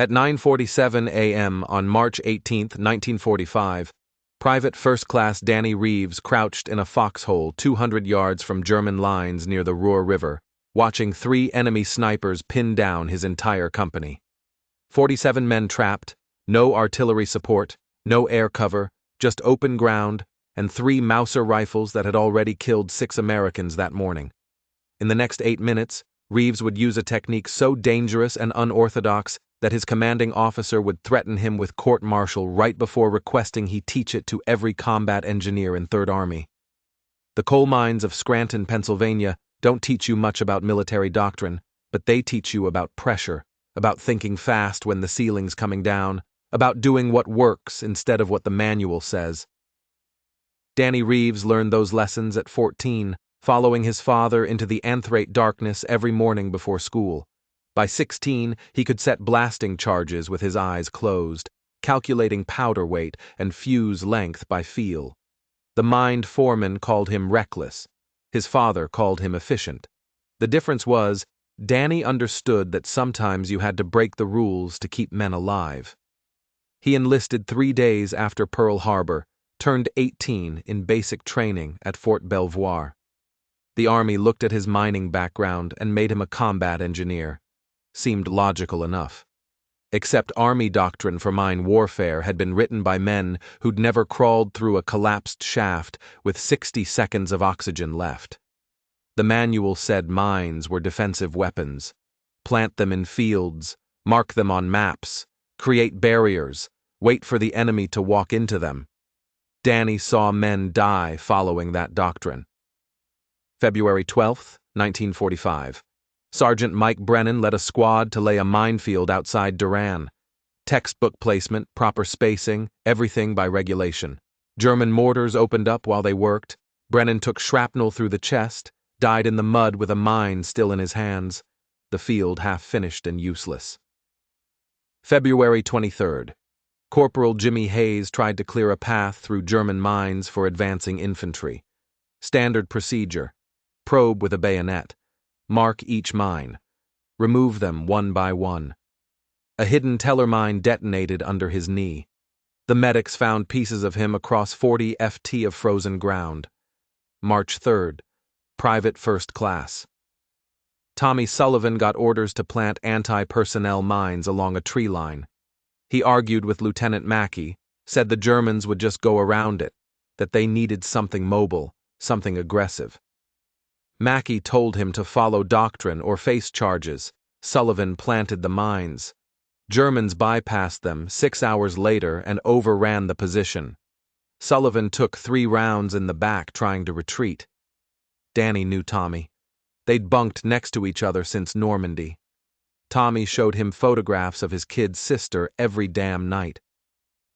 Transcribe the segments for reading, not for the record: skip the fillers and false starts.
At 9:47 a.m. on March 18, 1945, Private First Class Danny Reeves crouched in a foxhole 200 yards from German lines near the Ruhr River, watching 3 enemy snipers pin down his entire company. 47 men trapped, no artillery support, no air cover, just open ground, and 3 Mauser rifles that had already killed 6 Americans that morning. In the next 8 minutes, Reeves would use a technique so dangerous and unorthodox that his commanding officer would threaten him with court-martial right before requesting he teach it to every combat engineer in Third Army. The coal mines of Scranton, Pennsylvania, don't teach you much about military doctrine, but they teach you about pressure, about thinking fast when the ceiling's coming down, about doing what works instead of what the manual says. Danny Reeves learned those lessons at 14, following his father into the anthrate darkness every morning before school. By 16, he could set blasting charges with his eyes closed, calculating powder weight and fuse length by feel. The mined foreman called him reckless. His father called him efficient. The difference was, Danny understood that sometimes you had to break the rules to keep men alive. He enlisted 3 days after Pearl Harbor, turned 18 in basic training at Fort Belvoir. The Army looked at his mining background and made him a combat engineer. Seemed logical enough. Except Army doctrine for mine warfare had been written by men who'd never crawled through a collapsed shaft with 60 seconds of oxygen left. The manual said mines were defensive weapons. Plant them in fields, mark them on maps, create barriers, wait for the enemy to walk into them. Danny saw men die following that doctrine. February 12, 1945. Sergeant Mike Brennan led a squad to lay a minefield outside Duran. Textbook placement, proper spacing, everything by regulation. German mortars opened up while they worked. Brennan took shrapnel through the chest, died in the mud with a mine still in his hands. The field half finished and useless. February 23rd. Corporal Jimmy Hayes tried to clear a path through German mines for advancing infantry. Standard procedure. Probe with a bayonet. Mark each mine. Remove them one by one. A hidden teller mine detonated under his knee. The medics found pieces of him across 40 ft of frozen ground. March 3rd. Private First Class. Tommy Sullivan got orders to plant anti-personnel mines along a tree line. He argued with Lieutenant Mackey, said the Germans would just go around it, that they needed something mobile, something aggressive. Mackey told him to follow doctrine or face charges. Sullivan planted the mines. Germans bypassed them 6 hours later and overran the position. Sullivan took 3 rounds in the back trying to retreat. Danny knew Tommy. They'd bunked next to each other since Normandy. Tommy showed him photographs of his kid's sister every damn night.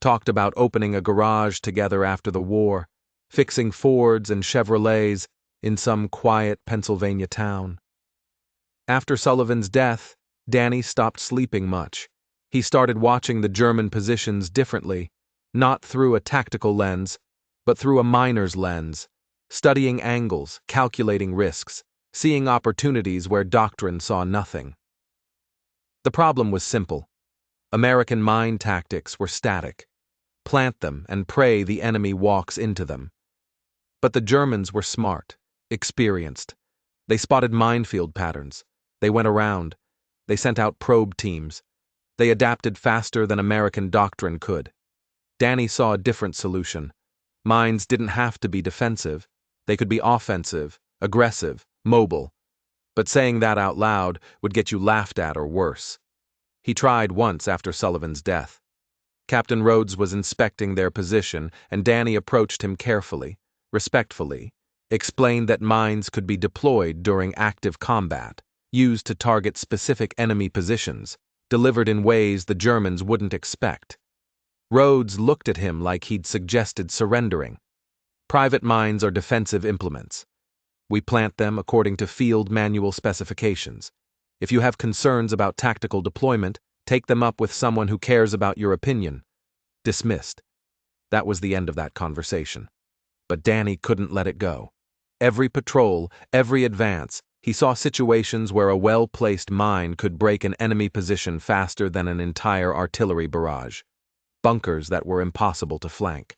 Talked about opening a garage together after the war, fixing Fords and Chevrolets in some quiet Pennsylvania town. After Sullivan's death, Danny stopped sleeping much. He started watching the German positions differently, not through a tactical lens, but through a miner's lens, studying angles, calculating risks, seeing opportunities where doctrine saw nothing. The problem was simple. American mine tactics were static. Plant them and pray the enemy walks into them. But the Germans were smart, experienced. They spotted minefield patterns. They went around. They sent out probe teams. They adapted faster than American doctrine could. Danny saw a different solution. Mines didn't have to be defensive. They could be offensive, aggressive, mobile. But saying that out loud would get you laughed at or worse. He tried once after Sullivan's death. Captain Rhodes was inspecting their position, and Danny approached him carefully, respectfully, explained that mines could be deployed during active combat, used to target specific enemy positions, delivered in ways the Germans wouldn't expect. Rhodes looked at him like he'd suggested surrendering. Private mines are defensive implements. We plant them according to field manual specifications. If you have concerns about tactical deployment, take them up with someone who cares about your opinion. Dismissed. That was the end of that conversation. But Danny couldn't let it go. Every patrol, every advance, He saw situations where a well-placed mine could break an enemy position faster than an entire artillery barrage. Bunkers that were impossible to flank.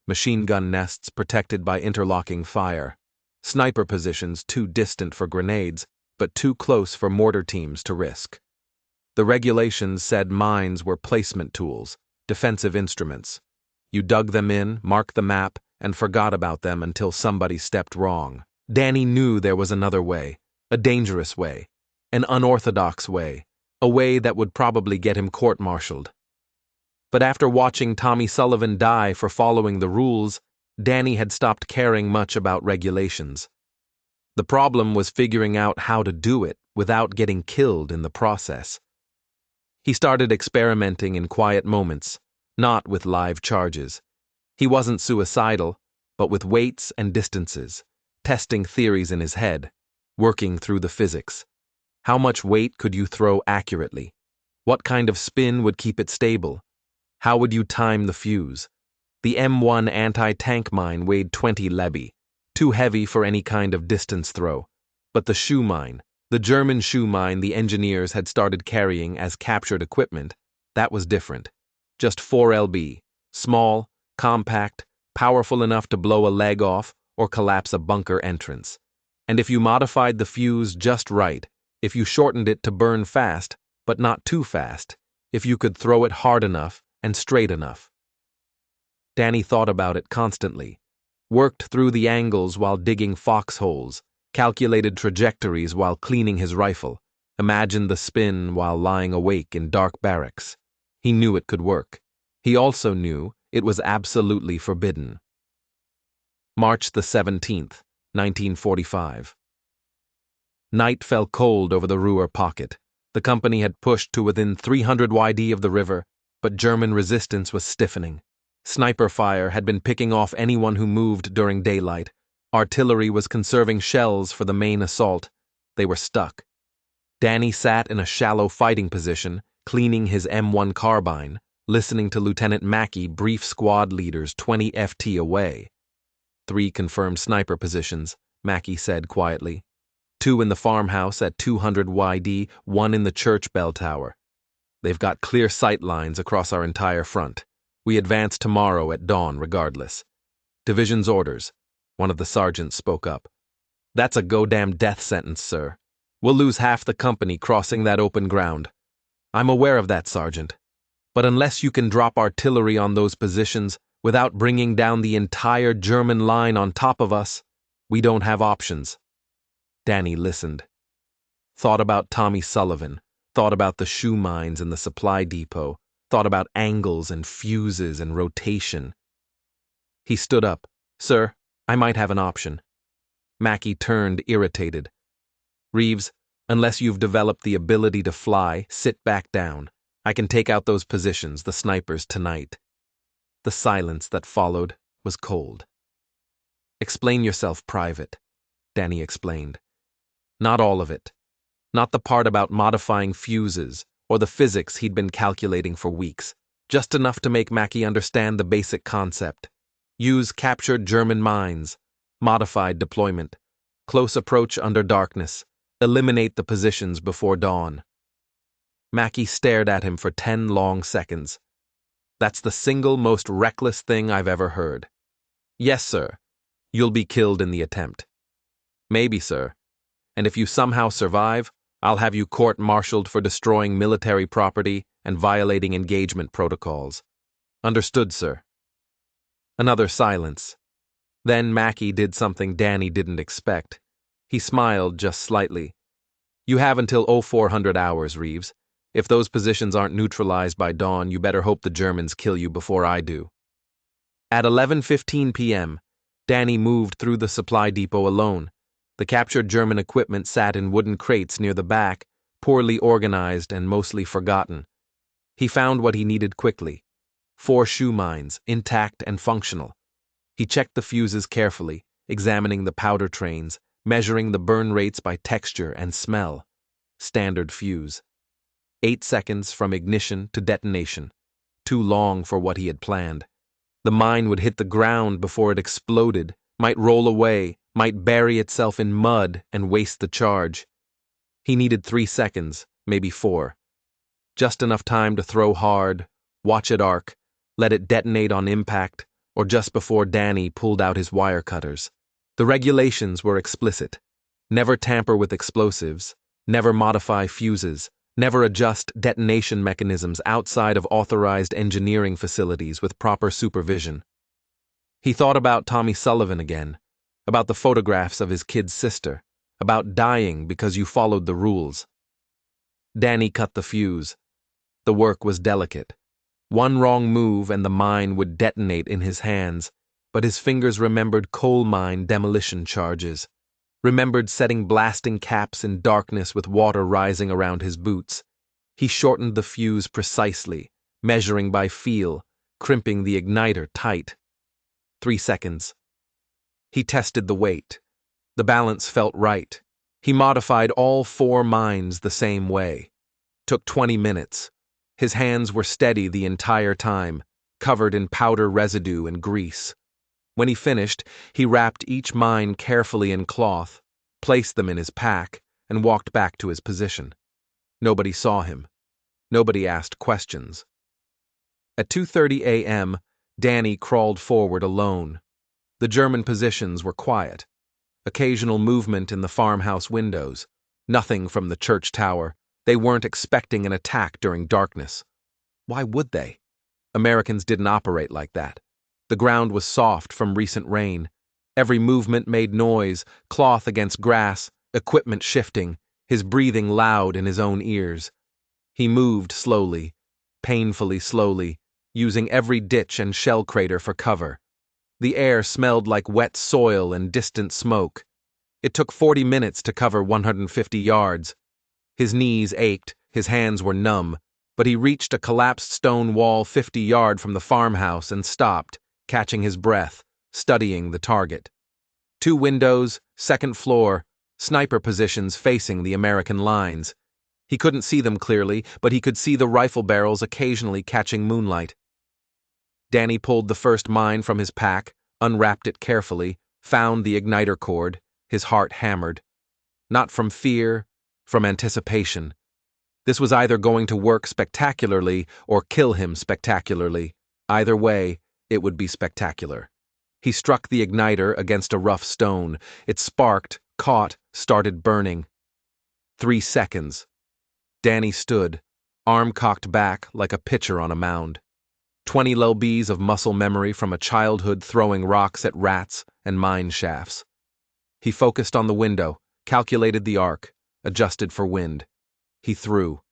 Machine gun nests protected by interlocking fire. Sniper positions too distant for grenades, but too close for mortar teams to risk. The regulations said mines were placement tools, defensive instruments. You dug them in, marked the map, and forgot about them until somebody stepped wrong. Danny knew there was another way, a dangerous way, an unorthodox way, a way that would probably get him court-martialed. But after watching Tommy Sullivan die for following the rules, Danny had stopped caring much about regulations. The problem was figuring out how to do it without getting killed in the process. He started experimenting in quiet moments, not with live charges. He wasn't suicidal, but with weights and distances, testing theories in his head, working through the physics. How much weight could you throw accurately? What kind of spin would keep it stable? How would you time the fuse? The M1 anti-tank mine weighed 20 lebi, too heavy for any kind of distance throw. But the shoe mine, the German shoe mine the engineers had started carrying as captured equipment, that was different. Just 4 lb, small, compact, powerful enough to blow a leg off or collapse a bunker entrance. And if you modified the fuse just right, if you shortened it to burn fast, but not too fast, if you could throw it hard enough and straight enough. Danny thought about it constantly, worked through the angles while digging foxholes, calculated trajectories while cleaning his rifle, imagined the spin while lying awake in dark barracks. He knew it could work. He also knew it was absolutely forbidden. March the 17th, 1945. Night fell cold over the Ruhr pocket. The company had pushed to within 300 YD of the river, but German resistance was stiffening. Sniper fire had been picking off anyone who moved during daylight. Artillery was conserving shells for the main assault. They were stuck. Danny sat in a shallow fighting position, cleaning his M1 carbine, listening to Lieutenant Mackey brief squad leaders 20 FT away. 3 confirmed sniper positions, Mackey said quietly. 2 in the farmhouse at 200 YD, 1 in the church bell tower. They've got clear sight lines across our entire front. We advance tomorrow at dawn regardless. Division's orders. One of the sergeants spoke up. That's a goddamn death sentence, sir. We'll lose half the company crossing that open ground. I'm aware of that, Sergeant. But unless you can drop artillery on those positions without bringing down the entire German line on top of us, we don't have options. Danny listened. Thought about Tommy Sullivan. Thought about the shoe mines and the supply depot. Thought about angles and fuses and rotation. He stood up. Sir, I might have an option. Mackey turned, irritated. Reeves, unless you've developed the ability to fly, sit back down. I can take out those positions, the snipers, tonight. The silence that followed was cold. Explain yourself, Private, Danny explained. Not all of it. Not the part about modifying fuses or the physics he'd been calculating for weeks. Just enough to make Mackey understand the basic concept. Use captured German mines. Modified deployment. Close approach under darkness. Eliminate the positions before dawn. Mackey stared at him for 10 long seconds. That's the single most reckless thing I've ever heard. Yes, sir. You'll be killed in the attempt. Maybe, sir. And if you somehow survive, I'll have you court-martialed for destroying military property and violating engagement protocols. Understood, sir. Another silence. Then Mackey did something Danny didn't expect. He smiled just slightly. You have until 0400 hours, Reeves. If those positions aren't neutralized by dawn, you better hope the Germans kill you before I do. At 11:15 p.m., Danny moved through the supply depot alone. The captured German equipment sat in wooden crates near the back, poorly organized and mostly forgotten. He found what he needed quickly. 4 shoe mines, intact and functional. He checked the fuses carefully, examining the powder trains, measuring the burn rates by texture and smell. Standard fuse. 8 seconds from ignition to detonation. Too long for what he had planned. The mine would hit the ground before it exploded, might roll away, might bury itself in mud and waste the charge. He needed 3 seconds, maybe 4. Just enough time to throw hard, watch it arc, let it detonate on impact, or just before Danny pulled out his wire cutters. The regulations were explicit. Never tamper with explosives, never modify fuses, never adjust detonation mechanisms outside of authorized engineering facilities with proper supervision. He thought about Tommy Sullivan again, about the photographs of his kid's sister, about dying because you followed the rules. Danny cut the fuse. The work was delicate. One wrong move and the mine would detonate in his hands, but his fingers remembered coal mine demolition charges, remembered setting blasting caps in darkness with water rising around his boots. He shortened the fuse precisely, measuring by feel, crimping the igniter tight. 3 seconds. He tested the weight. The balance felt right. He modified all 4 mines the same way. Took 20 minutes. His hands were steady the entire time, covered in powder residue and grease. When he finished, he wrapped each mine carefully in cloth, placed them in his pack, and walked back to his position. Nobody saw him. Nobody asked questions. At 2:30 a.m., Danny crawled forward alone. The German positions were quiet. Occasional movement in the farmhouse windows. Nothing from the church tower. They weren't expecting an attack during darkness. Why would they? Americans didn't operate like that. The ground was soft from recent rain. Every movement made noise, cloth against grass, equipment shifting, his breathing loud in his own ears. He moved slowly, painfully slowly, using every ditch and shell crater for cover. The air smelled like wet soil and distant smoke. It took 40 minutes to cover 150 yards. His knees ached, his hands were numb, but he reached a collapsed stone wall 50 yards from the farmhouse and stopped, catching his breath, studying the target. 2 windows, 2nd floor, sniper positions facing the American lines. He couldn't see them clearly, but he could see the rifle barrels occasionally catching moonlight. Danny pulled the first mine from his pack, unwrapped it carefully, found the igniter cord, his heart hammered. Not from fear, from anticipation. This was either going to work spectacularly or kill him spectacularly. Either way, it would be spectacular. He struck the igniter against a rough stone. It sparked, caught, started burning. 3 seconds. Danny stood, arm cocked back like a pitcher on a mound. 20 lbs of muscle memory from a childhood throwing rocks at rats and mine shafts. He focused on the window, calculated the arc, adjusted for wind. He threw.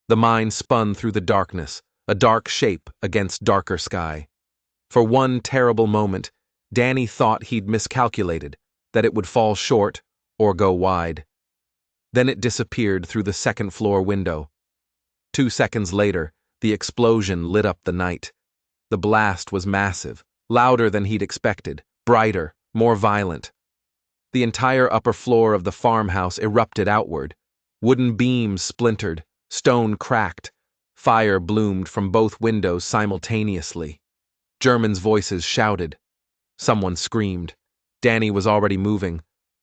The mine spun through the darkness, a dark shape against darker sky. For one terrible moment, Danny thought he'd miscalculated, that it would fall short or go wide. Then it disappeared through the 2nd floor window. 2 seconds later, the explosion lit up the night. The blast was massive, louder than he'd expected, brighter, more violent. The entire upper floor of the farmhouse erupted outward. Wooden beams splintered, stone cracked. Fire bloomed from both windows simultaneously. Germans' voices shouted. Someone screamed. Danny was already moving,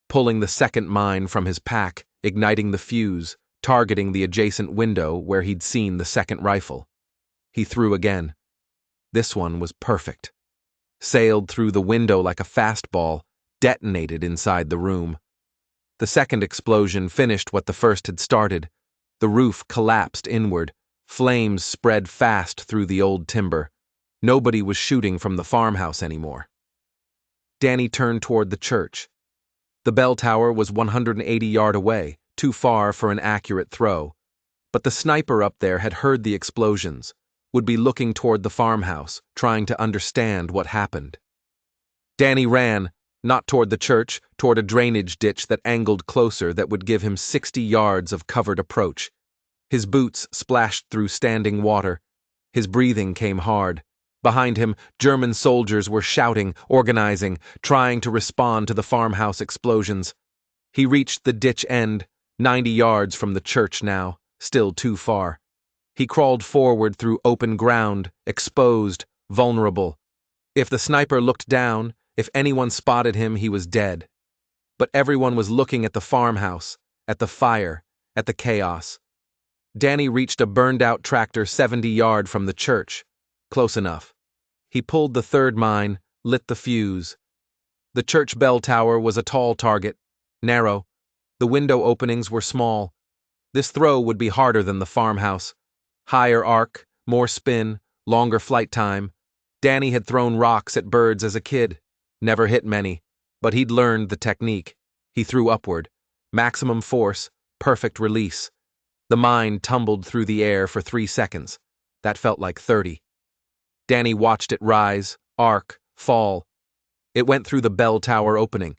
pulling the 2nd mine from his pack, igniting the fuse, targeting the adjacent window where he'd seen the 2nd rifle. He threw again. This one was perfect. Sailed through the window like a fastball, detonated inside the room. The 2nd explosion finished what the 1st had started. The roof collapsed inward. Flames spread fast through the old timber. Nobody was shooting from the farmhouse anymore. Danny turned toward the church. The bell tower was 180 yards away, too far for an accurate throw. But the sniper up there had heard the explosions, would be looking toward the farmhouse, trying to understand what happened. Danny ran, not toward the church, toward a drainage ditch that angled closer that would give him 60 yards of covered approach. His boots splashed through standing water. His breathing came hard. Behind him, German soldiers were shouting, organizing, trying to respond to the farmhouse explosions. He reached the ditch end, 90 yards from the church now, still too far. He crawled forward through open ground, exposed, vulnerable. If the sniper looked down, if anyone spotted him, he was dead. But everyone was looking at the farmhouse, at the fire, at the chaos. Danny reached a burned-out tractor 70 yards from the church. Close enough. He pulled the third mine, lit the fuse. The church bell tower was a tall target, narrow. The window openings were small. This throw would be harder than the farmhouse. Higher arc, more spin, longer flight time. Danny had thrown rocks at birds as a kid. Never hit many, but he'd learned the technique. He threw upward. Maximum force, perfect release. The mine tumbled through the air for 3 seconds. That felt like 30. Danny watched it rise, arc, fall. It went through the bell tower opening.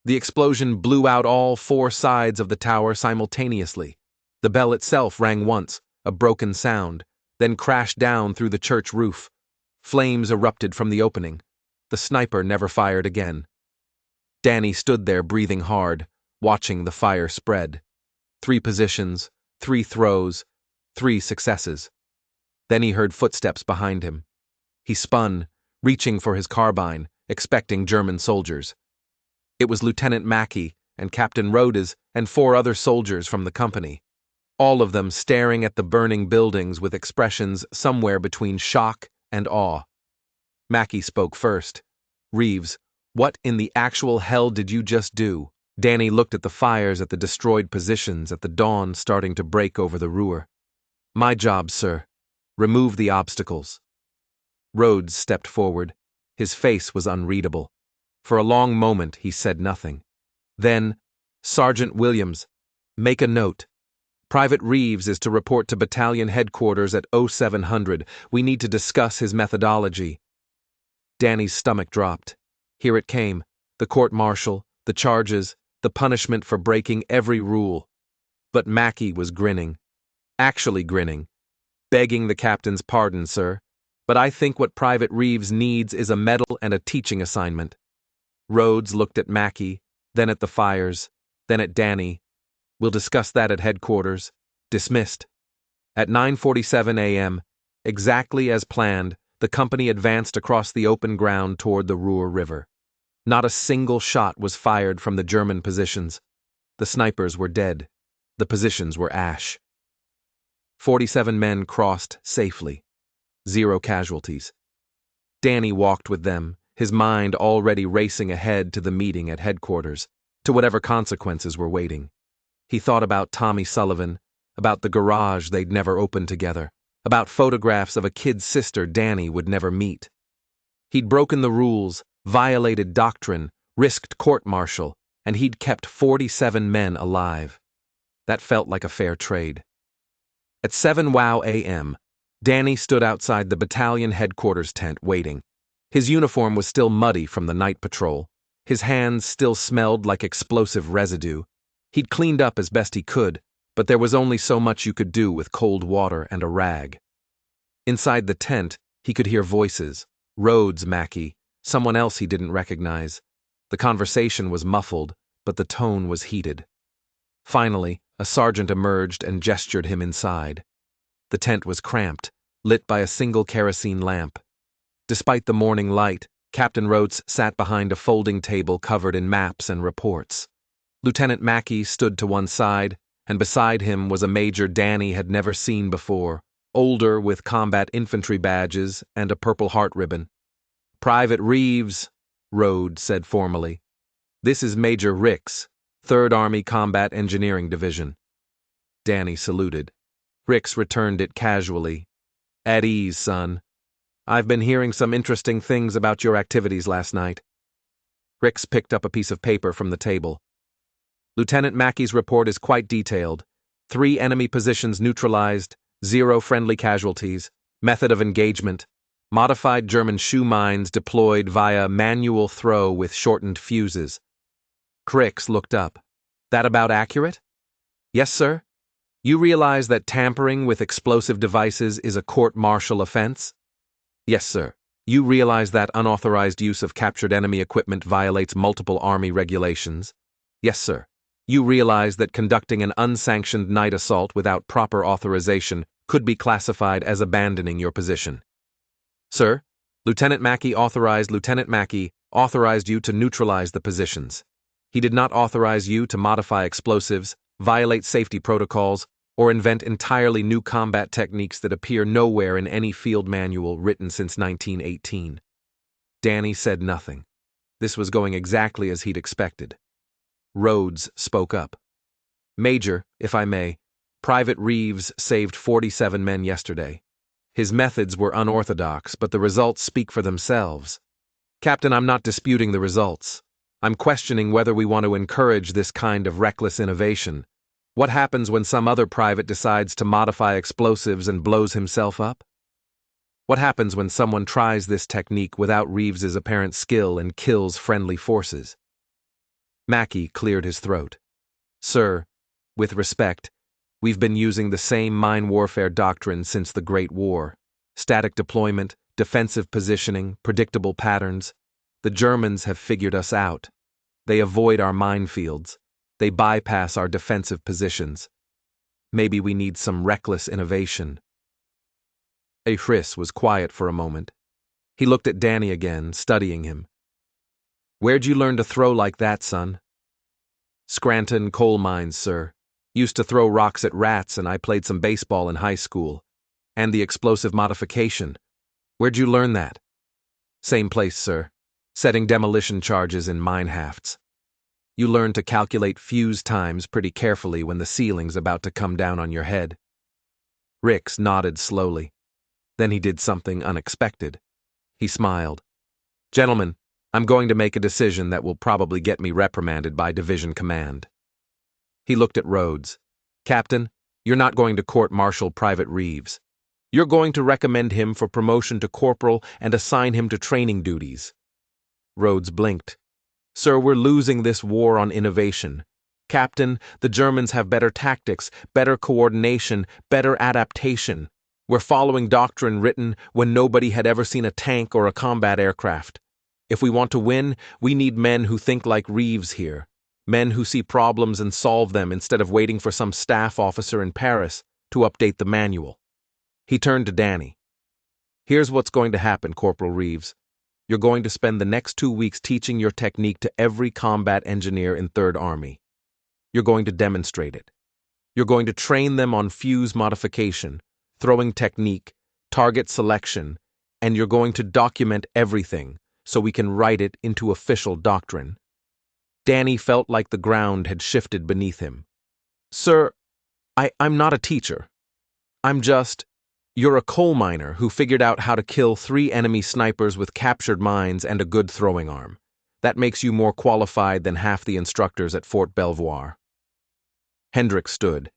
The explosion blew out all 4 sides of the tower simultaneously. The bell itself rang once, a broken sound, then crashed down through the church roof. Flames erupted from the opening. The sniper never fired again. Danny stood there breathing hard, watching the fire spread. 3 positions, 3 throws, 3 successes. Then he heard footsteps behind him. He spun, reaching for his carbine, expecting German soldiers. It was Lieutenant Mackey and Captain Rhodes and 4 other soldiers from the company, all of them staring at the burning buildings with expressions somewhere between shock and awe. Mackey spoke first. "Reeves, what in the actual hell did you just do?" Danny looked at the fires at the destroyed positions at the dawn starting to break over the Ruhr. "My job, sir. Remove the obstacles." Rhodes stepped forward. His face was unreadable. For a long moment he said nothing. Then, "Sergeant Williams, make a note. Private Reeves is to report to battalion headquarters at 0700. We need to discuss his methodology." Danny's stomach dropped. Here it came, the court-martial, the charges, the punishment for breaking every rule. But Mackey was grinning. Actually grinning. "Begging the captain's pardon, sir, but I think what Private Reeves needs is a medal and a teaching assignment." Rhodes looked at Mackey, then at the fires, then at Danny. "We'll discuss that at headquarters." Dismissed. At 9:47 a.m., exactly as planned, the company advanced across the open ground toward the Ruhr River. Not a single shot was fired from the German positions. The snipers were dead. The positions were ash. 47 men crossed safely. 0 casualties. Danny walked with them, his mind already racing ahead to the meeting at headquarters, to whatever consequences were waiting. He thought about Tommy Sullivan, about the garage they'd never opened together, about photographs of a kid sister Danny would never meet. He'd broken the rules, violated doctrine, risked court-martial, and he'd kept 47 men alive. That felt like a fair trade. At 7 WOW a.m., Danny stood outside the battalion headquarters tent waiting. His uniform was still muddy from the night patrol. His hands still smelled like explosive residue. He'd cleaned up as best he could, but there was only so much you could do with cold water and a rag. Inside the tent, he could hear voices. Rhodes, Mackey, someone else he didn't recognize. The conversation was muffled, but the tone was heated. Finally, a sergeant emerged and gestured him inside. The tent was cramped, lit by a single kerosene lamp. Despite the morning light, Captain Rhodes sat behind a folding table covered in maps and reports. Lieutenant Mackey stood to one side, and beside him was a major Danny had never seen before, older with combat infantry badges and a Purple Heart ribbon. "Private Reeves," Rhodes said formally. "This is Major Ricks, 3rd Army Combat Engineering Division." Danny saluted. Ricks returned it casually. "At ease, son. I've been hearing some interesting things about your activities last night." Ricks picked up a piece of paper from the table. "Lieutenant Mackey's report is quite detailed. 3 enemy positions neutralized, 0 friendly casualties, method of engagement, modified German shoe mines deployed via manual throw with shortened fuses." Ricks looked up. "That about accurate?" "Yes, sir. You realize that tampering with explosive devices is a court-martial offense?" "Yes, sir. You realize that unauthorized use of captured enemy equipment violates multiple Army regulations?" "Yes, sir. You realize that conducting an unsanctioned night assault without proper authorization could be classified as abandoning your position?" "Sir, Lieutenant Mackey authorized you to neutralize the positions." He did not authorize you to modify explosives, violate safety protocols, or invent entirely new combat techniques that appear nowhere in any field manual written since 1918. Danny said nothing. This was going exactly as he'd expected. Rhodes spoke up. Major, if I may, Private Reeves saved 47 men yesterday. His methods were unorthodox, but the results speak for themselves. Captain, I'm not disputing the results. I'm questioning whether we want to encourage this kind of reckless innovation. What happens when some other private decides to modify explosives and blows himself up? What happens when someone tries this technique without Reeves's apparent skill and kills friendly forces? Mackey cleared his throat. Sir, with respect, we've been using the same mine warfare doctrine since the Great War. Static deployment, defensive positioning, predictable patterns. The Germans have figured us out. They avoid our minefields. They bypass our defensive positions. Maybe we need some reckless innovation. Efris was quiet for a moment. He looked at Danny again, studying him. Where'd you learn to throw like that, son? Scranton coal mines, sir. Used to throw rocks at rats, and I played some baseball in high school. And the explosive modification. Where'd you learn that? Same place, sir. Setting demolition charges in mine hafts. You learn to calculate fuse times pretty carefully when the ceiling's about to come down on your head. Rix nodded slowly. Then he did something unexpected. He smiled. Gentlemen, I'm going to make a decision that will probably get me reprimanded by division command. He looked at Rhodes. Captain, you're not going to court-martial Private Reeves. You're going to recommend him for promotion to corporal and assign him to training duties. Rhodes blinked. Sir, we're losing this war on innovation. Captain, the Germans have better tactics, better coordination, better adaptation. We're following doctrine written when nobody had ever seen a tank or a combat aircraft. If we want to win, we need men who think like Reeves here. Men who see problems and solve them instead of waiting for some staff officer in Paris to update the manual. He turned to Danny. Here's what's going to happen, Corporal Reeves. You're going to spend the next 2 weeks teaching your technique to every combat engineer in 3rd Army. You're going to demonstrate it. You're going to train them on fuse modification, throwing technique, target selection, and you're going to document everything so we can write it into official doctrine. Danny felt like the ground had shifted beneath him. Sir, I'm not a teacher. You're a coal miner who figured out how to kill 3 enemy snipers with captured mines and a good throwing arm. That makes you more qualified than half the instructors at Fort Belvoir. Hendrick stood.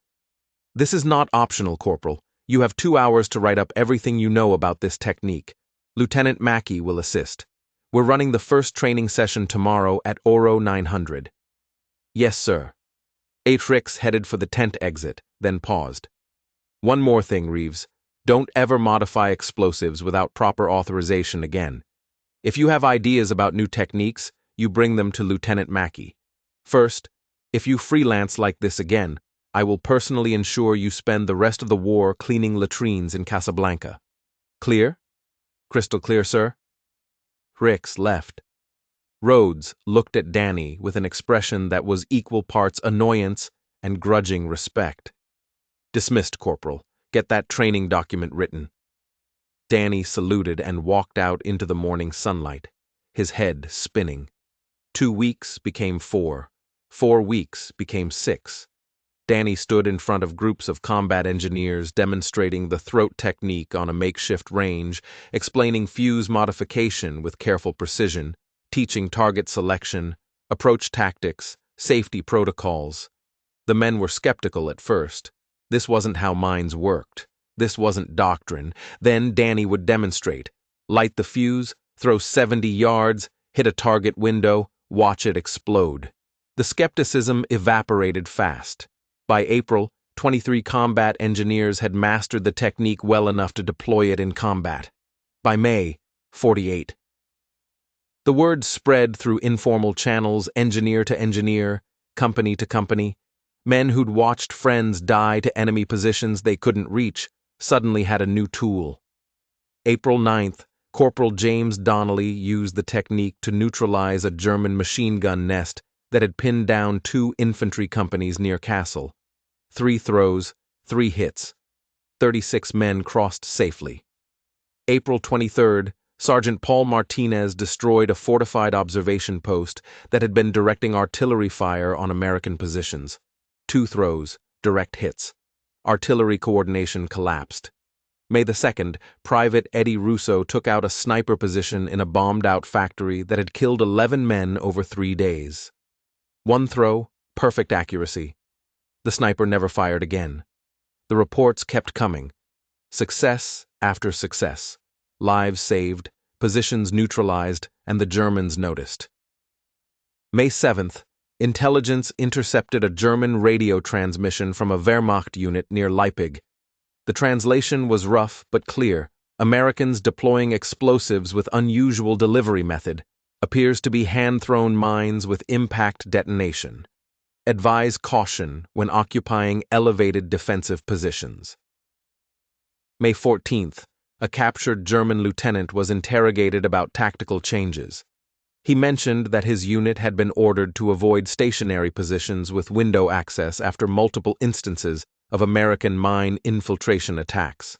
This is not optional, Corporal. You have 2 hours to write up everything you know about this technique. Lieutenant Mackey will assist. We're running the first training session tomorrow at Oro 900. Yes, sir. Atrix headed for the tent exit, then paused. One more thing, Reeves. Don't ever modify explosives without proper authorization again. If you have ideas about new techniques, you bring them to Lieutenant Mackey. First, if you freelance like this again, I will personally ensure you spend the rest of the war cleaning latrines in Casablanca. Clear? Crystal clear, sir? Rix left. Rhodes looked at Danny with an expression that was equal parts annoyance and grudging respect. Dismissed, Corporal. Get that training document written. Danny saluted and walked out into the morning sunlight, his head spinning. 2 weeks became 4. 4 weeks became 6. Danny stood in front of groups of combat engineers demonstrating the throat technique on a makeshift range, explaining fuse modification with careful precision, teaching target selection, approach tactics, safety protocols. The men were skeptical at first. This wasn't how mines worked. This wasn't doctrine. Then Danny would demonstrate. Light the fuse, throw 70 yards, hit a target window, watch it explode. The skepticism evaporated fast. By April, 23 combat engineers had mastered the technique well enough to deploy it in combat. By May, 48. The word spread through informal channels, engineer to engineer, company to company. Men who'd watched friends die to enemy positions they couldn't reach suddenly had a new tool. April 9th, Corporal James Donnelly used the technique to neutralize a German machine gun nest that had pinned down 2 infantry companies near Castle. 3 throws, 3 hits. 36 men crossed safely. April 23rd, Sergeant Paul Martinez destroyed a fortified observation post that had been directing artillery fire on American positions. 2 throws, direct hits. Artillery coordination collapsed. May the 2nd, Private Eddie Russo took out a sniper position in a bombed-out factory that had killed 11 men over 3 days. 1 throw, perfect accuracy. The sniper never fired again. The reports kept coming. Success after success. Lives saved, positions neutralized, and the Germans noticed. May 7th, intelligence intercepted a German radio transmission from a Wehrmacht unit near Leipzig. The translation was rough but clear. Americans deploying explosives with unusual delivery method. Appears to be hand-thrown mines with impact detonation. Advise caution when occupying elevated defensive positions. May 14th, a captured German lieutenant was interrogated about tactical changes. He mentioned that his unit had been ordered to avoid stationary positions with window access after multiple instances of American mine infiltration attacks.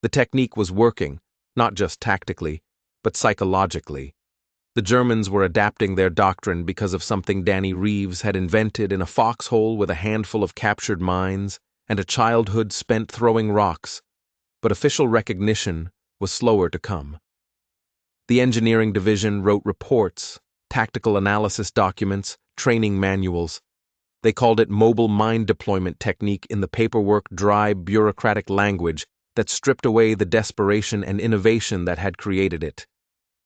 The technique was working, not just tactically, but psychologically. The Germans were adapting their doctrine because of something Danny Reeves had invented in a foxhole with a handful of captured mines and a childhood spent throwing rocks, but official recognition was slower to come. The engineering division wrote reports, tactical analysis documents, training manuals. They called it mobile mine deployment technique in the paperwork, dry, bureaucratic language that stripped away the desperation and innovation that had created it.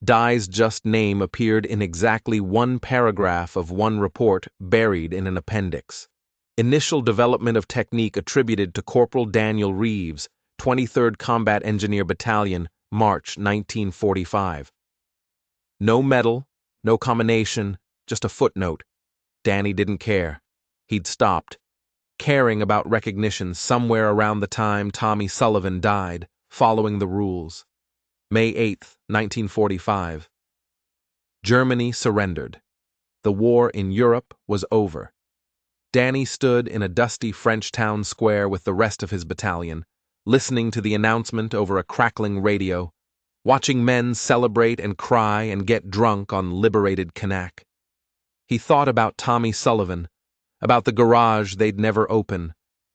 Dye's just name appeared in exactly 1 paragraph of 1 report buried in an appendix. Initial development of technique attributed to Corporal Daniel Reeves, 23rd Combat Engineer Battalion, March 1945. No medal, no combination, just a footnote. Danny didn't care. He'd stopped caring about recognition somewhere around the time Tommy Sullivan died, following the rules. May 8, 1945. Germany surrendered. The war in Europe was over. Danny stood in a dusty French town square with the rest of his battalion, listening to the announcement over a crackling radio, watching men celebrate and cry and get drunk on liberated Canac. He thought about Tommy Sullivan, about the garage they'd never open,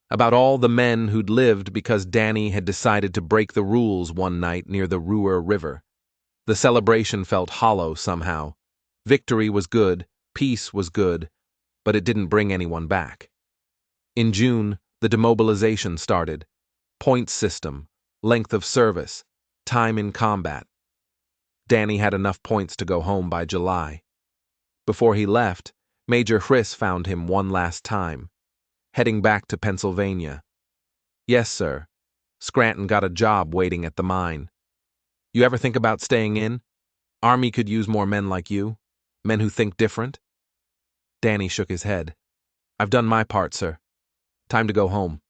about all the men who'd lived because Danny had decided to break the rules one night near the Ruhr River. The celebration felt hollow somehow. Victory was good, peace was good, but it didn't bring anyone back. In June, the demobilization started. Points system, length of service, time in combat. Danny had enough points to go home by July. Before he left, Major Hriss found him one last time, heading back to Pennsylvania. Yes, sir. Scranton got a job waiting at the mine. You ever think about staying in? Army could use more men like you, men who think different. Danny shook his head. I've done my part, sir. Time to go home.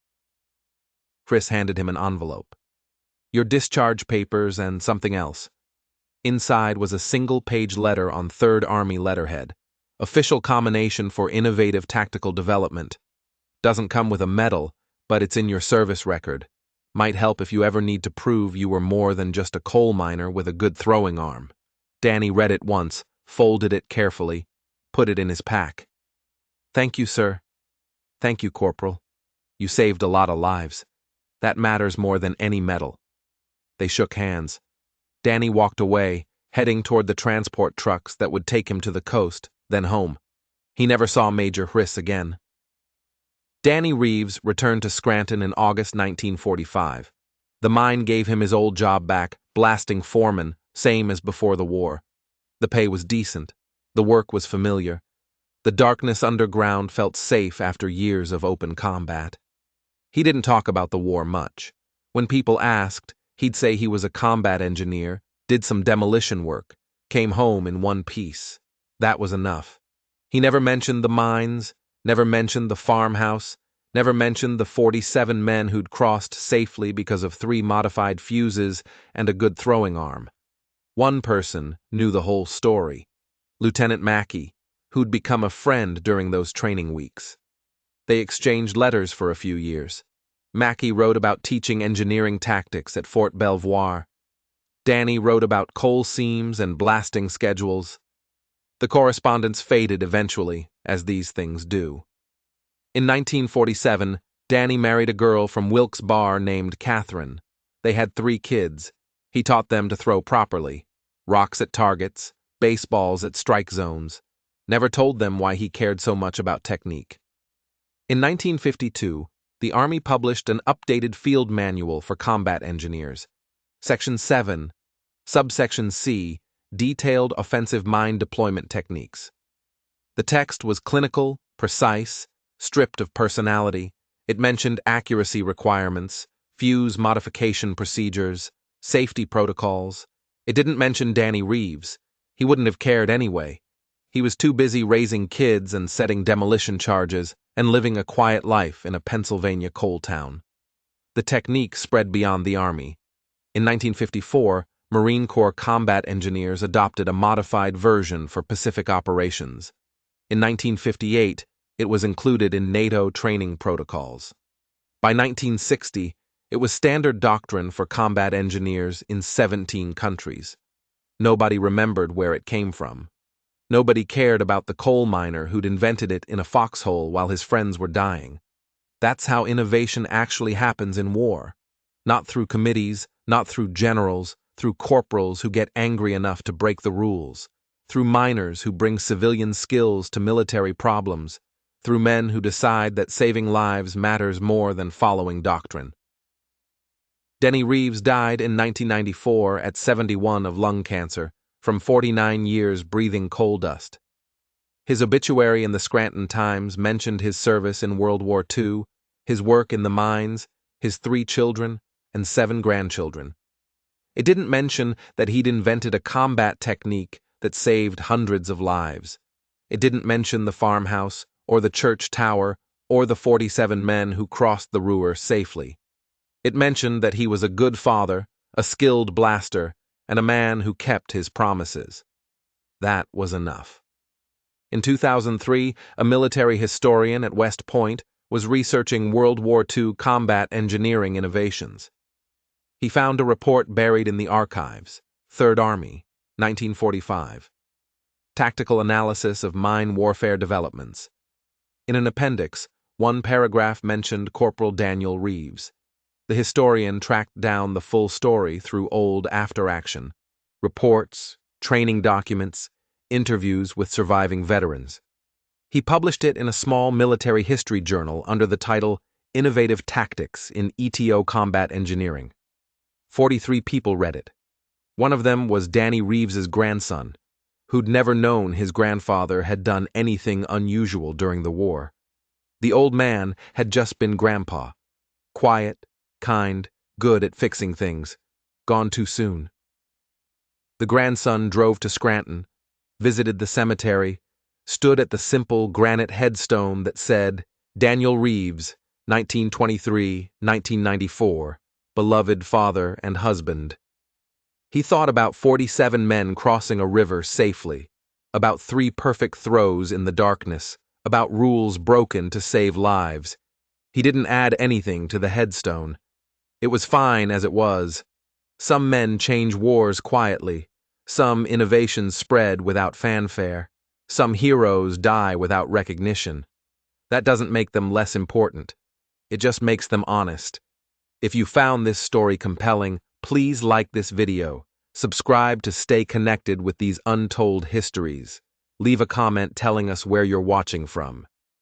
Hriss handed him an envelope. Your discharge papers and something else. Inside was a single-page letter on 3rd Army letterhead. Official combination for innovative tactical development. Doesn't come with a medal, but it's in your service record. Might help if you ever need to prove you were more than just a coal miner with a good throwing arm. Danny read it once, folded it carefully, put it in his pack. Thank you, sir. Thank you, Corporal. You saved a lot of lives. That matters more than any medal. They shook hands. Danny walked away, heading toward the transport trucks that would take him to the coast, then home. He never saw Major Hriss again. Danny Reeves returned to Scranton in August 1945. The mine gave him his old job back, blasting foreman, same as before the war. The pay was decent. The work was familiar. The darkness underground felt safe after years of open combat. He didn't talk about the war much. When people asked, he'd say he was a combat engineer, did some demolition work, came home in one piece. That was enough. He never mentioned the mines, never mentioned the farmhouse, never mentioned the 47 men who'd crossed safely because of 3 modified fuses and a good throwing arm. One person knew the whole story. Lieutenant Mackey, who'd become a friend during those training weeks. They exchanged letters for a few years. Mackie wrote about teaching engineering tactics at Fort Belvoir. Danny wrote about coal seams and blasting schedules. The correspondence faded eventually, as these things do. In 1947, Danny married a girl from Wilkes Barre named Catherine. They had 3 kids. He taught them to throw properly: rocks at targets, baseballs at strike zones. Never told them why he cared so much about technique. In 1952, the Army published an updated field manual for combat engineers. Section 7, Subsection C, Detailed Offensive Mine Deployment Techniques. The text was clinical, precise, stripped of personality. It mentioned accuracy requirements, fuse modification procedures, safety protocols. It didn't mention Danny Reeves. He wouldn't have cared anyway. He was too busy raising kids and setting demolition charges and living a quiet life in a Pennsylvania coal town. The technique spread beyond the Army. In 1954, Marine Corps combat engineers adopted a modified version for Pacific operations. In 1958, it was included in NATO training protocols. By 1960, it was standard doctrine for combat engineers in 17 countries. Nobody remembered where it came from. Nobody cared about the coal miner who'd invented it in a foxhole while his friends were dying. That's how innovation actually happens in war. Not through committees, not through generals, through corporals who get angry enough to break the rules, through miners who bring civilian skills to military problems, through men who decide that saving lives matters more than following doctrine. Danny Reeves died in 1994 at 71 of lung cancer, from 49 years breathing coal dust. His obituary in the Scranton Times mentioned his service in World War II, his work in the mines, his 3 children, and 7 grandchildren. It didn't mention that he'd invented a combat technique that saved hundreds of lives. It didn't mention the farmhouse, or the church tower, or the 47 men who crossed the Ruhr safely. It mentioned that he was a good father, a skilled blaster, and a man who kept his promises. That was enough. In 2003, a military historian at West Point was researching World War II combat engineering innovations. He found a report buried in the archives, Third Army, 1945. Tactical Analysis of Mine Warfare Developments. In an appendix, one paragraph mentioned Corporal Daniel Reeves. The historian tracked down the full story through old after-action, reports, training documents, interviews with surviving veterans. He published it in a small military history journal under the title Innovative Tactics in ETO Combat Engineering. 43 people read it. One of them was Danny Reeves's grandson, who'd never known his grandfather had done anything unusual during the war. The old man had just been grandpa, quiet, kind, good at fixing things, gone too soon. The grandson drove to Scranton, visited the cemetery, stood at the simple granite headstone that said, Daniel Reeves, 1923-1994, beloved father and husband. He thought about 47 men crossing a river safely, about 3 perfect throws in the darkness, about rules broken to save lives. He didn't add anything to the headstone. It was fine as it was. Some men change wars quietly. Some innovations spread without fanfare. Some heroes die without recognition. That doesn't make them less important. It just makes them honest. If you found this story compelling, please like this video. Subscribe to stay connected with these untold histories. Leave a comment telling us where you're watching from.